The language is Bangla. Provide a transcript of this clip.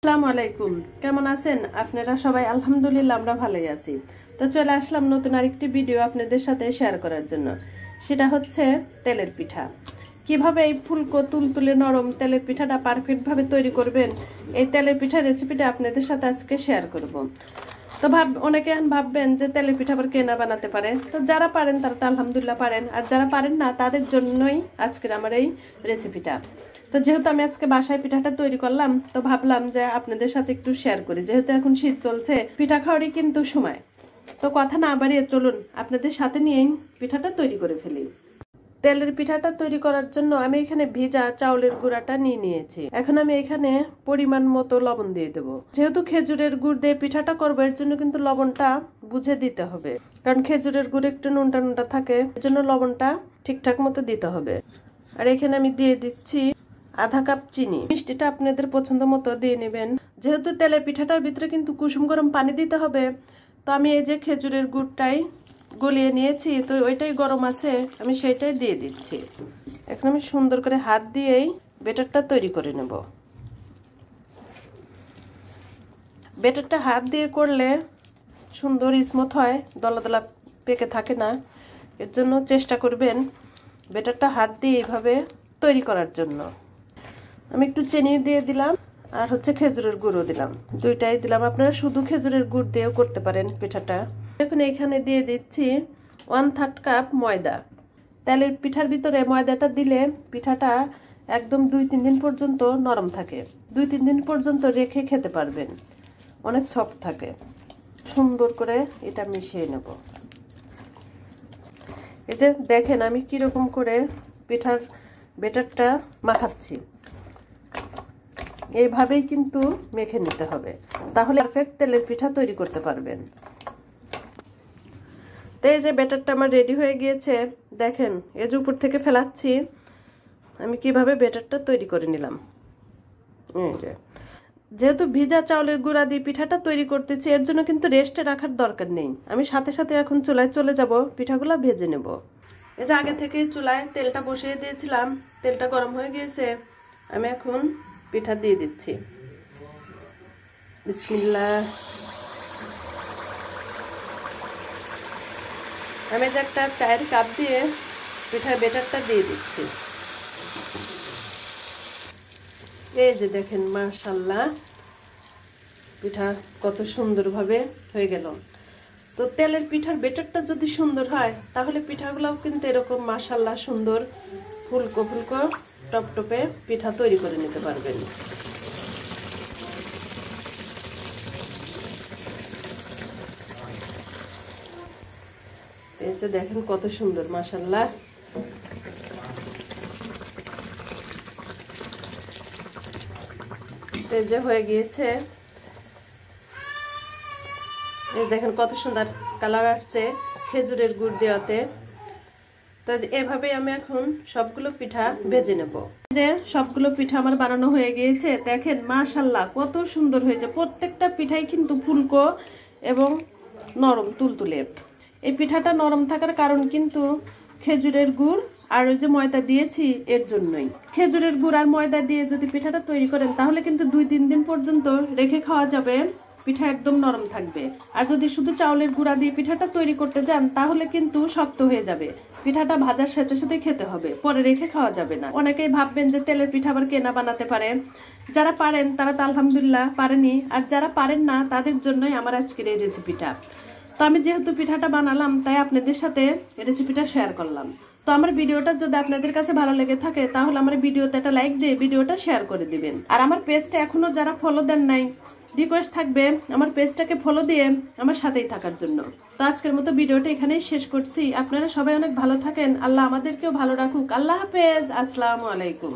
আসসালামু আলাইকুম, কেমন আছেন আপনারা সবাই? আলহামদুলিল্লাহ আমরা ভালোই আছি। তো চলে আসলাম নতুন আরেকটি ভিডিও আপনাদের সাথে শেয়ার করার জন্য। সেটা হচ্ছে তেলের পিঠা। কিভাবে এই ফুলকো তুলতুলে নরম তেলের পিঠাটা পারফেক্ট ভাবে তৈরি করবেন, এই তেলের পিঠা রেসিপিটা আপনাদের সাথে আজকে শেয়ার করব। তো অনেকে ভাববেন যে তেলের পিঠা আবার কেনা বানাতে পারে। তো যারা পারেন তারা তো আলহামদুলিল্লাহ পারেন, আর যারা পারেন না তাদের জন্যই আজকের আমার এই রেসিপিটা। তো যেহেতু আমি আজকে বাসায় পিঠাটা তৈরি করলাম, তো ভাবলাম যে আপনাদের সাথে একটু শেয়ার করি। যেহেতু এখন শীত চলছে, পিঠা খাওয়ারই কিন্তু সময়। তো কথা না বাড়িয়ে চলুন আপনাদের সাথে নিয়েই পিঠাটা তৈরি করে ফেলি। তেলের পিঠাটা তৈরি করার জন্য আমি এখানে ভিজা চাউলের গুঁড়াটা নিয়ে নিয়েছি। এখন আমি এখানে পরিমাণ মতো লবণ দিয়ে দেবো। যেহেতু খেজুরের গুড় দিয়ে পিঠাটা করবো, এর জন্য কিন্তু লবণটা বুঝে দিতে হবে, কারণ খেজুরের গুড় একটু নুনটা নুনটা থাকে, এর জন্য লবণটা ঠিকঠাক মতো দিতে হবে। আর এখানে আমি দিয়ে দিচ্ছি আধা কাপ চিনি। মিষ্টিটা আপনাদের পছন্দ মতো দিয়ে নেবেন। যেহেতু তেলের পিঠাটার ভিতরে কিন্তু কুসুম গরম পানি দিতে হবে, তো আমি এই যে খেজুরের গুড়টাই গলিয়ে নিয়েছি, তো ওইটাই গরম আছে, আমি সেইটাই দিয়ে দিচ্ছি। এখন আমি সুন্দর করে হাত দিয়েই ব্যাটারটা তৈরি করে নেব। ব্যাটারটা হাত দিয়ে করলে সুন্দর স্মুথ হয়, দলা দলা পেকে থাকে না। এর জন্য চেষ্টা করবেন ব্যাটারটা হাত দিয়ে এইভাবে তৈরি করার জন্য। আমি একটু চিনি দিয়ে দিলাম, আর হচ্ছে খেজুরের গুঁড়ো দিলাম, দুইটাই দিলাম। আপনারা শুধু খেজুরের গুড় দিয়েও করতে পারেন পিঠাটা। এখন এখানে দিয়ে দিচ্ছি 1/3 কাপ ময়দা। তেলের পিঠার ভিতরে ময়দাটা দিলে পিঠাটা একদম 2-3 দিন পর্যন্ত নরম থাকে। 2-3 দিন পর্যন্ত রেখে খেতে পারবেন, অনেক সফট থাকে। সুন্দর করে এটা মিশিয়ে নেব। এই যে দেখেন আমি কিরকম করে পিঠার ব্যাটারটা মাখাচ্ছি, এইভাবেই কিন্তু মেখে নিতে হবে, তাহলে পারফেক্ট তেলের পিঠা তৈরি করতে পারবেন। তো এই যে ব্যাটারটা আমার রেডি হয়ে গিয়েছে, দেখেন এই যে উপর থেকে ফেলাচ্ছি আমি কিভাবে ব্যাটারটা তৈরি করে নিলাম। যেহেতু ভিজা চাউলের গুঁড়া দিয়ে পিঠাটা তৈরি করতেছি, এর জন্য কিন্তু রেস্টে রাখার দরকার নেই। আমি সাথে সাথে এখন চুলায় চলে যাব, পিঠাগুলো ভেজে নেব। এই যে আগে থেকে চুলায় তেলটা বসিয়ে দিয়েছিলাম, তেলটা গরম হয়ে গিয়েছে। আমি এখন পিঠা দিয়ে দিচ্ছি। বিসমিল্লাহ। আমি যে একটা চায়ের কাপ দিয়ে পিঠার ব্যাটারটা দিয়ে দিচ্ছি। এই যে দেখেন মাশাআল্লাহ পিঠা কত সুন্দরভাবে হয়ে গেল। তো তেলের পিঠার ব্যাটারটা যদি সুন্দর হয়, তাহলে পিঠাগুলোও কিন্তু এরকম মাশাআল্লাহ সুন্দর ফুলকো ফুলকো টপটপে পিঠা তৈরি করে নিতে পারবেন। এই যে দেখেন কত সুন্দর মাশাআল্লাহ। এই যে হয়ে গিয়েছে, এই দেখেন কত সুন্দর কালার আসছে খেজুরের গুড় দেওয়াতে। তো এভাবে আমি এখন সবগুলো পিঠা ভেজে নেব। যে সবগুলো পিঠা আমার বানানো হয়ে গিয়েছে, দেখেন মাশাআল্লাহ কত সুন্দর হয়েছে। প্রত্যেকটা পিঠাই কিন্তু ফুলকো এবং নরম তুলতুলে। এই পিঠাটা নরম থাকার কারণ কিন্তু খেজুরের গুড় আর ওই যে ময়দা দিয়েছি, এর জন্যই। খেজুরের গুড় আর ময়দা দিয়ে যদি পিঠাটা তৈরি করেন, তাহলে কিন্তু 2-3 দিন পর্যন্ত রেখে খাওয়া যাবে, পিঠা একদম নরম থাকবে। আর যদি শুধু চাউলের গুঁড়া দিয়ে পিঠাটা তৈরি করতে যান, তাহলে কিন্তু শক্ত হয়ে যাবে। পিঠাটা ভাজার সাথে সাথে খেতে হবে, পরে রেখে খাওয়া যাবে না। অনেকেই ভাববেন যে তেলের পিঠা আবার কেনা বানাতে পারে। যারা পারেন তারা তো আলহামদুলিল্লাহ পারেনি, আর যারা পারেন না তাদের জন্যই আমার আজকের এই রেসিপিটা। তো আমি যেহেতু পিঠাটা বানালাম, তাই আপনাদের সাথে রেসিপিটা শেয়ার করলাম। তো আমার ভিডিওটা যদি আপনাদের কাছে ভালো লেগে থাকে, তাহলে আমার ভিডিওতে একটা লাইক দিয়ে ভিডিওটা শেয়ার করে দিবেন। আর আমার পেজটা এখনো যারা ফলো দেন নাই, রিকোয়েস্ট থাকবে আমার পেজটাকে ফলো দিয়ে আমার সাথেই থাকার জন্য। তো আজকের মতো ভিডিওটা এখানেই শেষ করছি। আপনারা সবাই অনেক ভালো থাকেন, আল্লাহ আমাদেরকেও ভালো রাখুক। আল্লাহ হাফেজ, আসসালামু আলাইকুম।